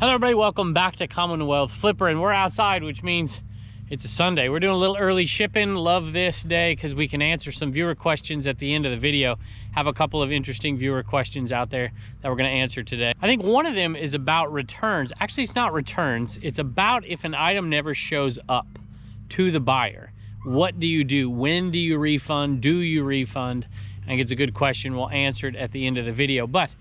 Hello everybody, welcome back to Commonwealth Flipper, and we're outside, which means it's a Sunday. We're doing a little early shipping. Love this day because we can answer some viewer questions at the end of the video. Have a couple of interesting viewer questions out there that we're going to answer today. I think one of them is about returns. Actually, it's not returns. It's about if an item never shows up to the buyer. What do you do? When do you refund? Do you refund? I think it's a good question. We'll answer it at the end of the video. But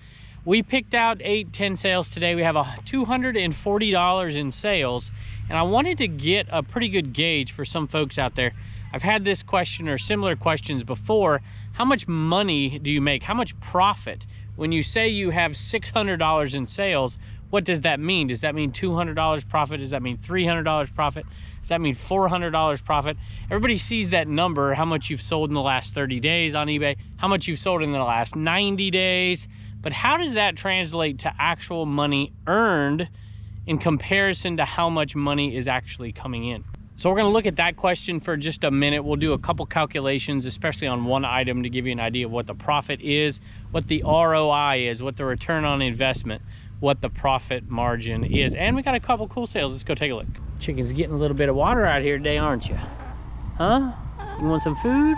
we picked out 8-10 sales today. We have $240 in sales, and I wanted to get a pretty good gauge for some folks out there. I've had this question or similar questions before. How much money do you make? How much profit? When you say you have $600 in sales, what does that mean? Does that mean $200 profit? Does that mean $300 profit? Does that mean $400 profit? Everybody sees that number, how much you've sold in the last 30 days on eBay, how much you've sold in the last 90 days. But how does that translate to actual money earned in comparison to how much money is actually coming in? So we're going to look at that question for just a minute. We'll do a couple calculations, especially on one item, to give you an idea of what the profit is, what the ROI is, what the return on investment, what the profit margin is. And we got a couple cool sales. Let's go take a look. Chicken's getting a little bit of water out here today, aren't you? Huh? You want some food?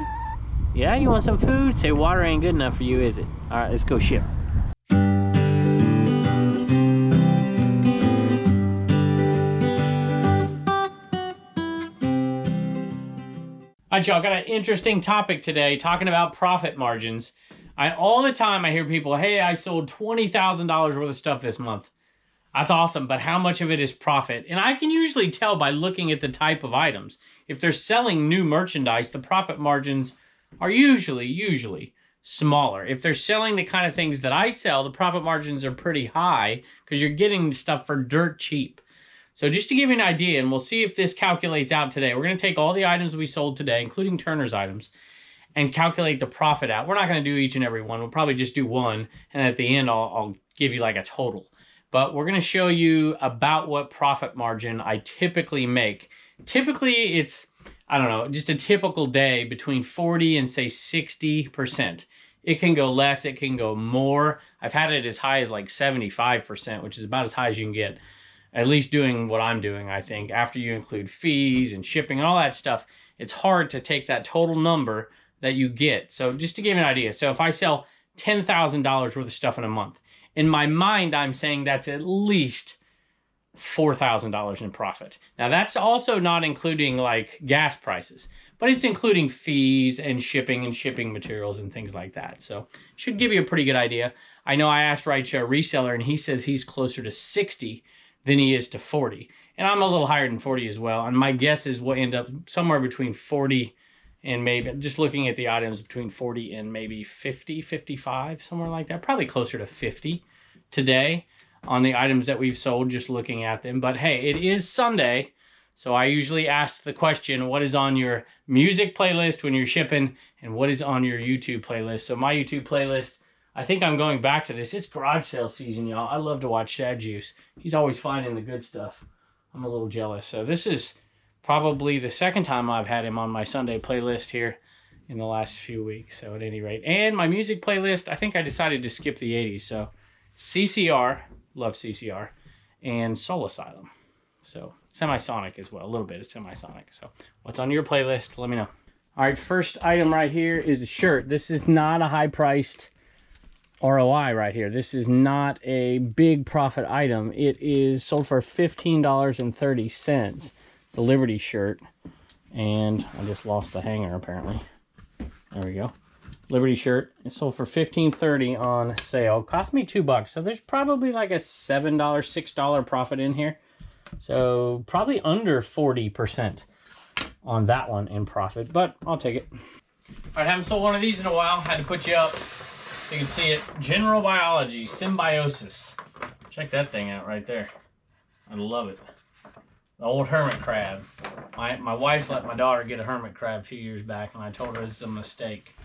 Yeah, you want some food? Say water ain't good enough for you, is it? All right, let's go ship. All right, y'all, got an interesting topic today, talking about profit margins. All the time I hear people, hey, I sold $20,000 worth of stuff this month. That's awesome, but how much of it is profit? And I can usually tell by looking at the type of items. If they're selling new merchandise, the profit margins are usually smaller. If they're selling the kind of things that I sell, the profit margins are pretty high because you're getting stuff for dirt cheap. So just to give you an idea, and we'll see if this calculates out today, we're going to take all the items we sold today, including Turner's items, and calculate the profit out. We're not going to do each and every one. We'll probably just do one, and at the end, I'll give you like a total. But we're going to show you about what profit margin I typically make. Typically, it's, I don't know, just a typical day between 40 and say 60%. It can go less, it can go more. I've had it as high as like 75%, which is about as high as you can get. At least doing what I'm doing, I think. After you include fees and shipping and all that stuff, it's hard to take that total number that you get. So just to give you an idea, so if I sell $10,000 worth of stuff in a month, in my mind, I'm saying that's at least $4,000 in profit. Now that's also not including like gas prices, but it's including fees and shipping materials and things like that. So should give you a pretty good idea. I know I asked Rideshare Reseller and he says he's closer to 60 than he is to 40. And I'm a little higher than 40 as well. And my guess is we'll end up somewhere between 40 and maybe, just looking at the items, between 40 and maybe 50, 55, somewhere like that. Probably closer to 50 today on the items that we've sold, just looking at them. But hey, it is Sunday. So I usually ask the question, what is on your music playlist when you're shipping? And what is on your YouTube playlist? So my YouTube playlist, I think I'm going back to this. It's garage sale season, y'all. I love to watch Shad Juice. He's always finding the good stuff. I'm a little jealous. So this is probably the second time I've had him on my Sunday playlist here in the last few weeks. So at any rate, and my music playlist, I think I decided to skip the 80s. So CCR, love CCR, and Soul Asylum. So Semisonic as well, a little bit of Semisonic. So what's on your playlist? Let me know. All right, first item right here is a shirt. This is not a high-priced ROI right here. This is not a big profit item. It is sold for $15.30. It's a Liberty shirt, and I just lost the hanger apparently. There we go. Liberty shirt. It sold for $15.30 on sale. Cost me $2, so there's probably like a $7, $6 profit in here. So probably under 40% on that one in profit, but I'll take it. I haven't sold one of these in a while. Had to put you up. You can see it. General Biology, Symbiosis. Check that thing out right there. I love it. The old hermit crab. My wife let my daughter get a hermit crab a few years back, and I told her it's a mistake.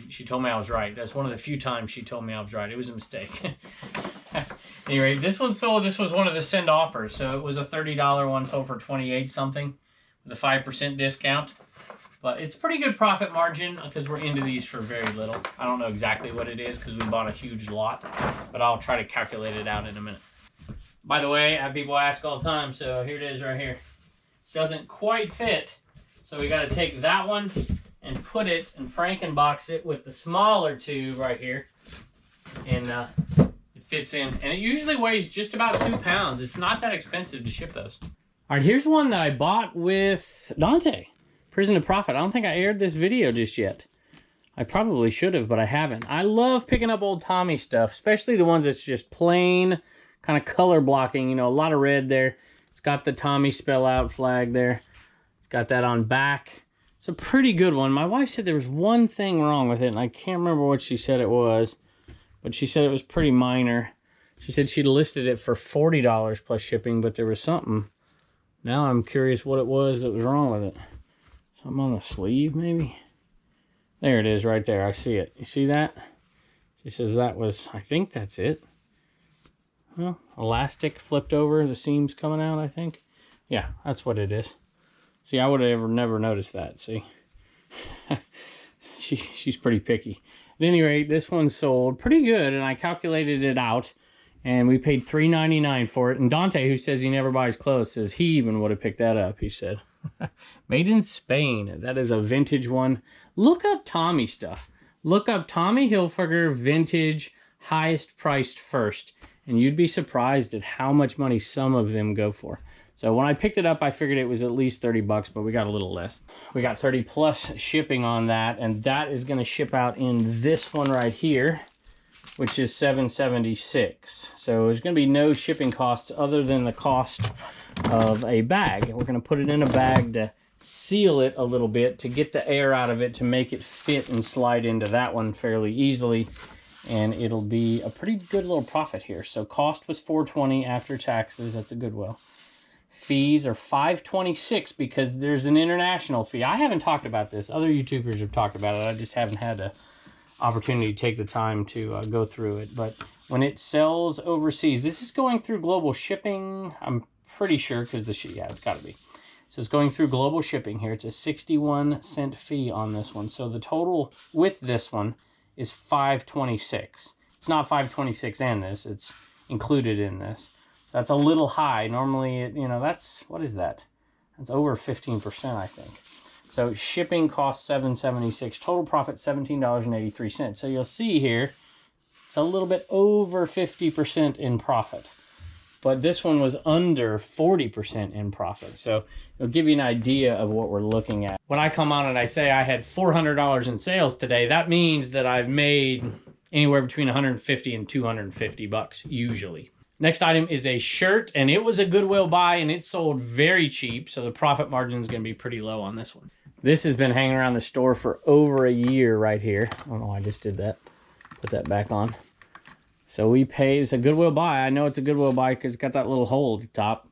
She told me I was right. That's one of the few times she told me I was right. It was a mistake. Anyway, this one sold. This was one of the send offers, so it was a $30 one, sold for 28 something with a 5% discount. But it's pretty good profit margin because we're into these for very little. I don't know exactly what it is because we bought a huge lot, but I'll try to calculate it out in a minute. By the way, I have people ask all the time, so here it is right here. Doesn't quite fit, so we got to take that one and put it and Frankenbox it with the smaller two right here, and it fits in. And it usually weighs just about 2 pounds. It's not that expensive to ship those. All right, here's one that I bought with Dante, Prison to Profit. I don't think I aired this video just yet. I probably should have, but I haven't. I love picking up old Tommy stuff, especially the ones that's just plain, kind of color blocking, you know, a lot of red there. It's got the Tommy spell out flag there. It's got that on back. It's a pretty good one. My wife said there was one thing wrong with it, and I can't remember what she said it was, but she said it was pretty minor. She said she'd listed it for $40 plus shipping, but there was something. Now I'm curious what it was that was wrong with it. Something on the sleeve, maybe? There it is right there. I see it. You see that? She says that was, I think that's it. Well, elastic flipped over, the seams coming out, I think. Yeah, that's what it is. See, I would have never noticed that, see? She's pretty picky. At any rate, this one sold pretty good, and I calculated it out, and we paid $3.99 for it. And Dante, who says he never buys clothes, says he even would have picked that up, he said. Made in Spain. That is a vintage one. Look up Tommy stuff. Look up Tommy Hilfiger vintage highest priced first, and you'd be surprised at how much money some of them go for. So when I picked it up, I figured it was at least 30 bucks, but we got a little less. We got 30 plus shipping on that, and that is going to ship out in this one right here, which is $7.76. So there's going to be no shipping costs other than the cost of a bag. We're going to put it in a bag to seal it a little bit, to get the air out of it, to make it fit and slide into that one fairly easily. And it'll be a pretty good little profit here. So cost was $4.20 after taxes at the Goodwill. Fees are $5.26 because there's an international fee. I haven't talked about this. Other YouTubers have talked about it. I just haven't had an opportunity to take the time to go through it. But when it sells overseas, this is going through global shipping. I'm pretty sure because yeah, it's got to be. So it's going through global shipping here. It's a 61-cent fee on this one. So the total with this one is $5.26. It's not $5.26 and this. It's included in this. So that's a little high. Normally, you know, that's, what is that? That's over 15%, I think. So shipping costs $7.76. Total profit $17.83. So you'll see here, it's a little bit over 50% in profit. But this one was under 40% in profit. So it'll give you an idea of what we're looking at. When I come on and I say I had $400 in sales today, that means that I've made anywhere between 150 and 250 bucks usually. Next item is a shirt, and it was a Goodwill buy, and it sold very cheap, so the profit margin is going to be pretty low on this one. This has been hanging around the store for over a year right here. I don't know why I just did that. Put that back on. So we paid, it's a Goodwill buy. I know it's a Goodwill buy because it's got that little hole at the top.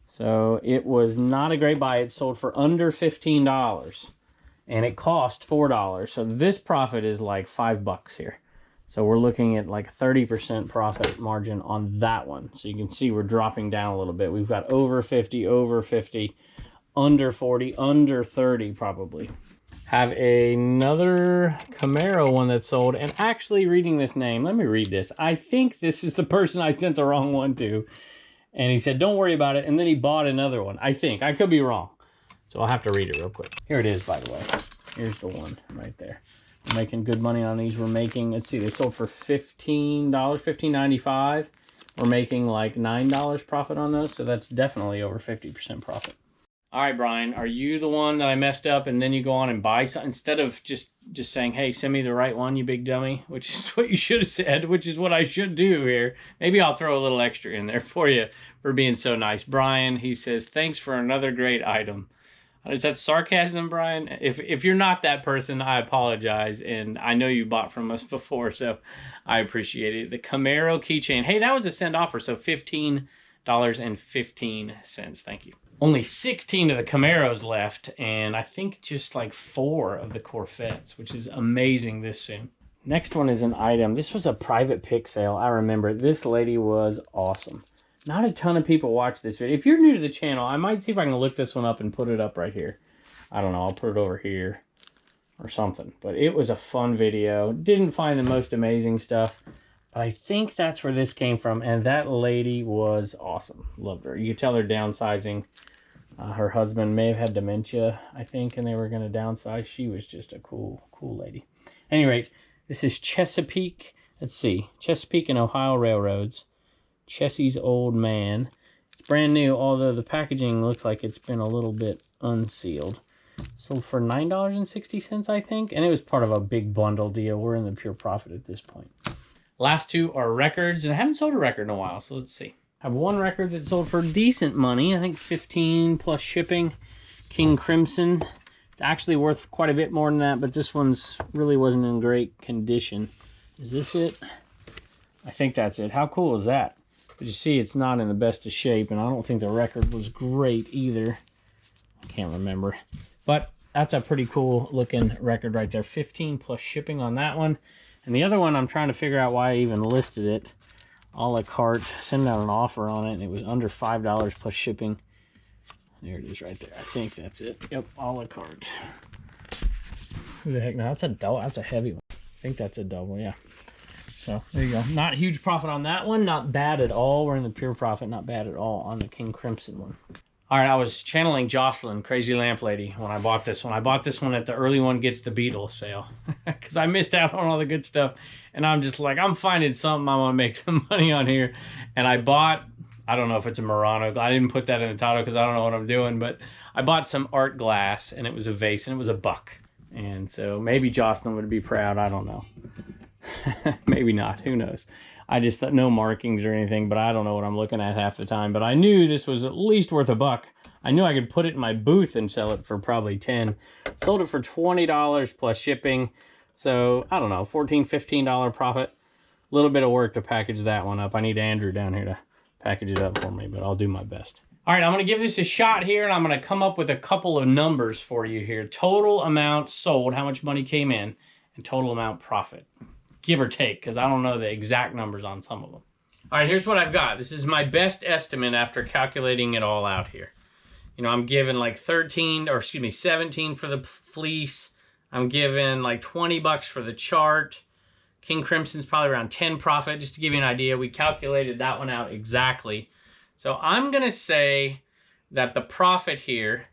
So it was not a great buy. It sold for under $15, and it cost $4. So this profit is like $5 here. So we're looking at like 30% profit margin on that one. So you can see we're dropping down a little bit. We've got over 50, over 50, under 40, under 30 probably. Have another Camaro one that sold. And actually reading this name, let me read this. I think this is the person I sent the wrong one to. And he said, don't worry about it. And then he bought another one. I think. I could be wrong. So I'll have to read it real quick. Here it is, by the way. Here's the one right there. We're making good money on these. We're making, let's see, they sold for $15, $15.95. We're making like $9 profit on those. So that's definitely over 50% profit. All right, Brian, are you the one that I messed up and then you go on and buy something instead of just saying, hey, send me the right one, you big dummy, which is what you should have said, which is what I should do here. Maybe I'll throw a little extra in there for you for being so nice. Brian, he says, thanks for another great item. Is that sarcasm, Brian? If you're not that person, I apologize. And I know you bought from us before, so I appreciate it. The Camaro keychain. Hey, that was a send offer, so $15.15. Thank you. Only 16 of the Camaros left, and I think just like 4 of the Corvettes, which is amazing this soon. Next one is an item. This was a private pick sale. I remember it. This lady was awesome. Not a ton of people watch this video. If you're new to the channel, I might see if I can look this one up and put it up right here. I don't know. I'll put it over here or something. But it was a fun video. Didn't find the most amazing stuff. But I think that's where this came from, and that lady was awesome. Loved her. You could tell they're downsizing. Her husband may have had dementia, I think, and they were going to downsize. She was just a cool lady. At any rate, this is Chesapeake. Let's see. Chesapeake and Ohio Railroads. Chessies Old Man. It's brand new, although the packaging looks like it's been a little bit unsealed. Sold for $9.60, I think, and it was part of a big bundle deal. We're in the pure profit at this point. Last two are records, and I haven't sold a record in a while, so let's see. I have one record that sold for decent money, I think 15 plus shipping. King Crimson. It's actually worth quite a bit more than that, but this one's really wasn't in great condition. Is this it? I think that's it. How cool is that? But you see, it's not in the best of shape, and I don't think the record was great either. I can't remember. But that's a pretty cool looking record right there. 15 plus shipping on that one. And the other one, I'm trying to figure out why I even listed it. A la carte, sending out an offer on it, and it was under $5 plus shipping. There it is right there. I think that's it. Yep, a la carte. Who the heck? No, that's a double. That's a heavy one. I think that's a double, yeah. So there you go. Not huge profit on that one. Not bad at all. We're in the pure profit. Not bad at all on the King Crimson one. All right, I was channeling Jocelyn, Crazy Lamp Lady, when I bought this one. I bought this one at the Early One Gets the Beatles sale because I missed out on all the good stuff. And I'm just like, I'm finding something I want to make some money on here. And I bought, I don't know if it's a Murano. I didn't put that in the title because I don't know what I'm doing. But I bought some art glass, and it was a vase, and it was $1. And so maybe Jocelyn would be proud. I don't know. Maybe not. Who knows? I just thought no markings or anything, but I don't know what I'm looking at half the time. But I knew this was at least worth $1. I knew I could put it in my booth and sell it for probably 10. Sold it for $20 plus shipping. So, I don't know, $14, $15 profit. A little bit of work to package that one up. I need Andrew down here to package it up for me, but I'll do my best. All right, I'm going to give this a shot here, and I'm going to come up with a couple of numbers for you here. Total amount sold, how much money came in, and total amount profit. Give or take, because I don't know the exact numbers on some of them. All right, here's what I've got. This is my best estimate after calculating it all out here. You know, I'm giving like 17 for the fleece. I'm giving like 20 bucks for the chart. King Crimson's probably around 10 profit, just to give you an idea. We calculated that one out exactly. So I'm going to say that the profit here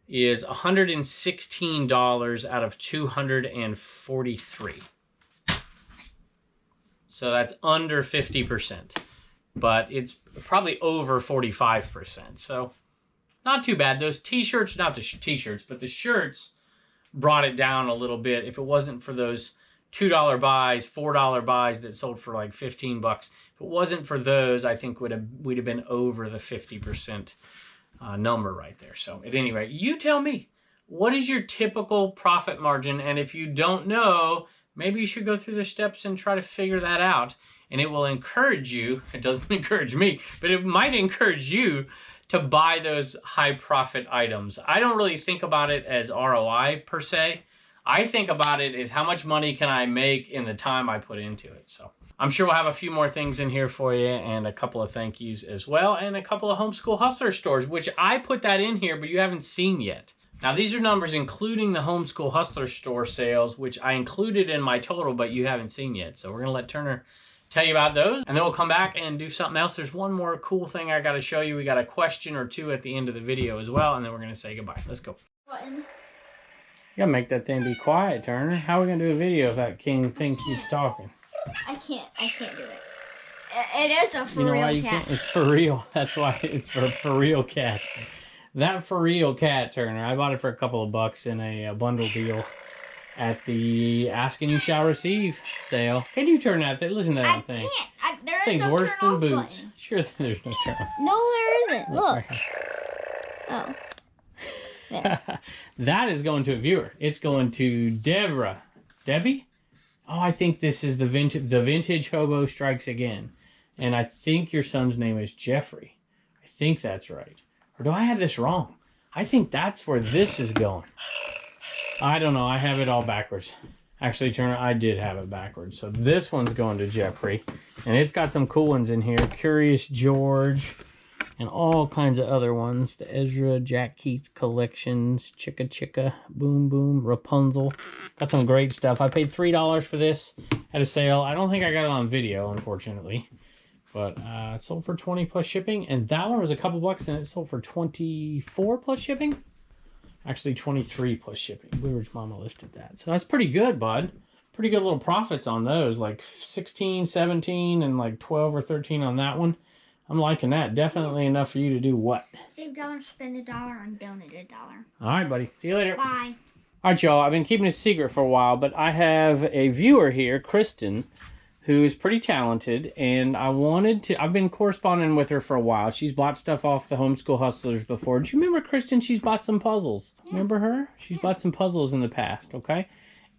is $116 out of 243. So that's under 50%, but it's probably over 45%. So not too bad. Those t-shirts, not the t-shirts, but the shirts brought it down a little bit. If it wasn't for those $2 buys, $4 buys that sold for like 15 bucks, if it wasn't for those, I think we'd have been over the 50% number right there. So at any rate, you tell me, what is your typical profit margin? And if you don't know, maybe you should go through the steps and try to figure that out. And it will encourage you, it doesn't encourage me, but it might encourage you to buy those high profit items. I don't really think about it as ROI per se. I think about it as how much money can I make in the time I put into it. So I'm sure we'll have a few more things in here for you, and a couple of thank yous as well, and a couple of Homeschool Hustler stores, which I put that in here, but you haven't seen yet. Now, these are numbers including the Homeschool Hustler store sales, which I included in my total, but you haven't seen yet. So we're going to let Turner tell you about those, and then we'll come back and do something else. There's one more cool thing I got to show you. We got a question or two at the end of the video as well, and then we're going to say goodbye. Let's go. Button. You got to make that thing be quiet, Turner. How are we going to do a video if that king thing keeps talking? I can't do it. It is a for real cat. Can't? It's for real. That's why it's for real cat. That for real cat, Turner. I bought it for a couple of bucks in a bundle deal at the Ask and You Shall Receive sale. Can you turn that thing? Listen to that thing. I can't. There is Thing's no worse turn than off boots. button. Sure, there's no turn off. No, there isn't. Look. Right here. Oh. There. That is going to a viewer. It's going to Deborah. Debbie? Oh, I think this is the vintage hobo strikes again. And I think your son's name is Jeffrey. I think that's right. Or do I have this wrong? I think that's where this is going. I don't know. I have it all backwards. Actually, Turner, I did have it backwards. So this one's going to Jeffrey. And it's got some cool ones in here. Curious George. and all kinds of other ones. The Ezra, Jack Keats collections, Chicka Chicka, Boom Boom, Rapunzel. Got some great stuff. I paid $3 for this at a sale. I don't think I got it on video, unfortunately. But it sold for 20 plus shipping, and that one was a couple bucks, and it sold for 24 plus shipping. Actually, 23 plus shipping. Blue Ridge Mama listed that. So that's pretty good, bud. Pretty good little profits on those, like 16, 17, and like 12 or 13 on that one. I'm liking that. Definitely enough for you to do what? Save $1, spend $1, and donate $1. All right, buddy. See you later. Bye. All right, y'all. I've been keeping it a secret for a while, but I have a viewer here, Kristen, who is pretty talented, and I've been corresponding with her for a while. She's bought stuff off the Homeschool Hustlers before. Do you remember, Kristen? She's bought some puzzles. Yeah. Remember her? She's bought some puzzles in the past, okay?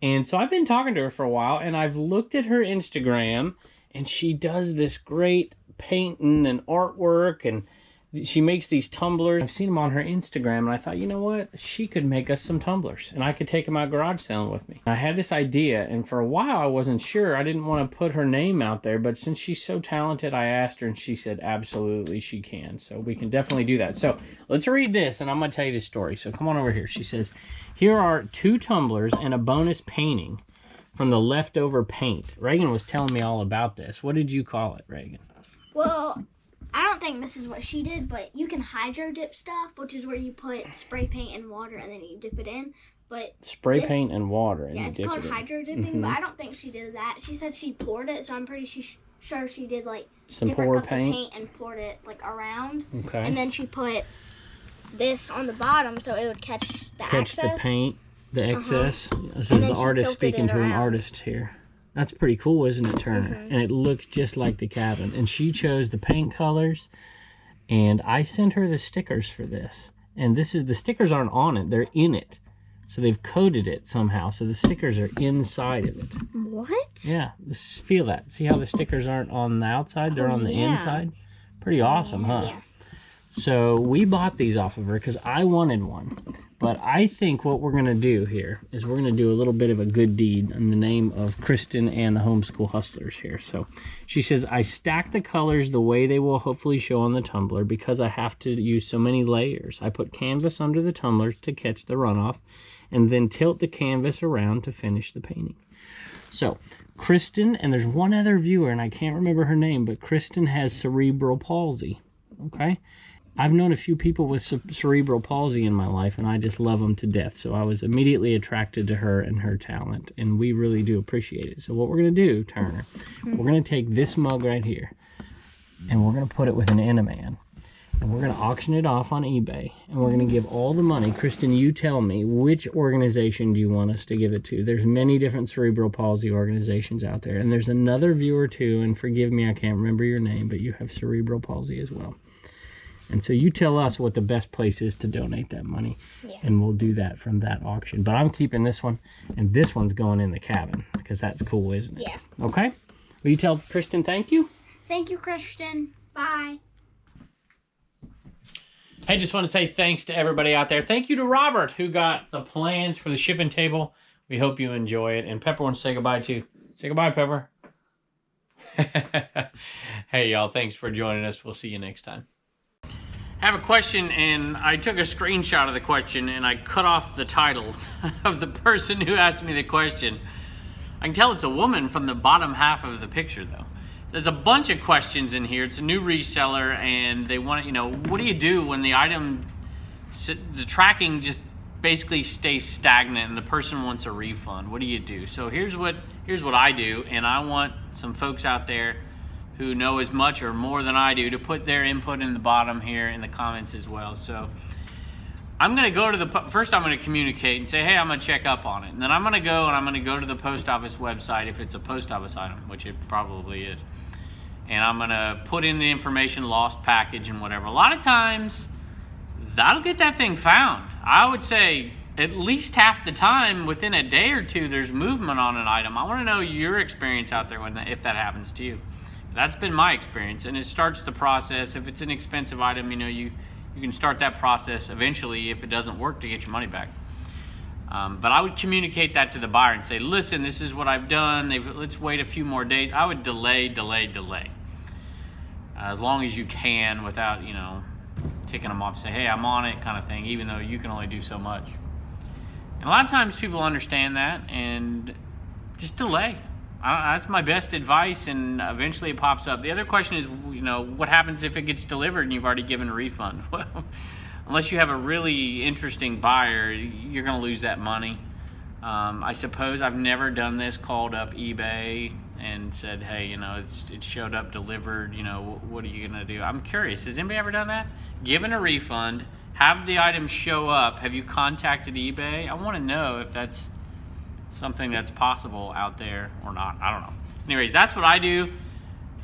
And so I've been talking to her for a while, and I've looked at her Instagram, and she does this great painting and artwork, and she makes these tumblers. I've seen them on her Instagram, and I thought, you know what? She could make us some tumblers, and I could take them out garage selling with me. I had this idea, and for a while I wasn't sure. I didn't want to put her name out there, but since she's so talented, I asked her, and she said absolutely she can. So we can definitely do that. So let's read this, and I'm going to tell you the story. So come on over here. She says, here are 2 tumblers and a bonus painting from the leftover paint. Reagan was telling me all about this. What did you call it, Reagan? Well, I don't think this is what she did, but you can hydro dip stuff, which is where you put spray paint and water and then you dip it in. But spray paint and water, and yeah, you it's dip called it in. hydro dipping, but I don't think she did that. She said she poured it, so I'm pretty sure she did like some different pour cups paint. of paint and poured it like around. Okay. And then she put this on the bottom so it would catch the excess. The paint, the excess. This is the artist speaking to an artist here. That's pretty cool, isn't it, Turner? And it looks just like the cabin. And she chose the paint colors, and I sent her the stickers for this. And the stickers aren't on it, they're in it. So they've coated it somehow, so the stickers are inside of it. What? Yeah, feel that. See how the stickers aren't on the outside, they're on the inside? Pretty awesome, huh? Yeah. So we bought these off of her because I wanted one. But I think what we're going to do here is we're going to do a little bit of a good deed in the name of Kristen and the Homeschool Hustlers here. So she says, I stack the colors the way they will hopefully show on the tumbler because I have to use so many layers. I put canvas under the tumblers to catch the runoff and then tilt the canvas around to finish the painting. So Kristen, and there's one other viewer, and I can't remember her name, but Kristen has cerebral palsy, okay? I've known a few people with cerebral palsy in my life, and I just love them to death. So I was immediately attracted to her and her talent, and we really do appreciate it. So what we're going to do, Turner, we're going to take this mug right here, and we're going to put it with an Enaman, and we're going to auction it off on eBay, and we're going to give all the money. Kristen, you tell me, which organization do you want us to give it to? There's many different cerebral palsy organizations out there, and there's another viewer too, and forgive me, I can't remember your name, but you have cerebral palsy as well. And so you tell us what the best place is to donate that money, and we'll do that from that auction. But I'm keeping this one, and this one's going in the cabin, because that's cool, isn't it? Yeah. Okay? Will you tell Kristen thank you? Thank you, Kristen. Bye. I just want to say thanks to everybody out there. Thank you to Robert, who got the plans for the shipping table. We hope you enjoy it. And Pepper wants to say goodbye, too. Say goodbye, Pepper. Hey, y'all. Thanks for joining us. We'll see you next time. I have a question, and I took a screenshot of the question, and I cut off the title of the person who asked me the question. I can tell it's a woman from the bottom half of the picture, though. There's a bunch of questions in here. It's a new reseller, and they want to, what do you do when the tracking just basically stays stagnant and the person wants a refund? What do you do? So here's what I do, and I want some folks out there who know as much or more than I do to put their input in the bottom here in the comments as well. So I'm going to go to first I'm going to communicate and say, hey, I'm going to check up on it. And then I'm going to go to the post office website if it's a post office item, which it probably is. And I'm going to put in the information, lost package and whatever. A lot of times that'll get that thing found. I would say at least half the time within a day or two there's movement on an item. I want to know your experience out there if that happens to you. That's been my experience, and it starts the process. If it's an expensive item, you can start that process eventually if it doesn't work to get your money back. But I would communicate that to the buyer and say, listen, this is what I've done. Let's wait a few more days. I would delay. as long as you can without, you know, ticking them off, say, hey, I'm on it kind of thing, even though you can only do so much. And a lot of times people understand that and just delay. That's my best advice, and eventually it pops up. The other question is, you know, what happens if it gets delivered and you've already given a refund? Well, unless you have a really interesting buyer, you're going to lose that money. I suppose I've never done this, called up eBay and said, hey, you know, it showed up delivered, you know, what are you going to do? I'm curious, has anybody ever done that? Given a refund, have the item show up, have you contacted eBay? I want to know if that's something that's possible out there or not. I don't know. Anyways, that's what I do.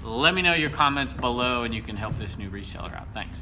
Let me know your comments below and you can help this new reseller out. Thanks.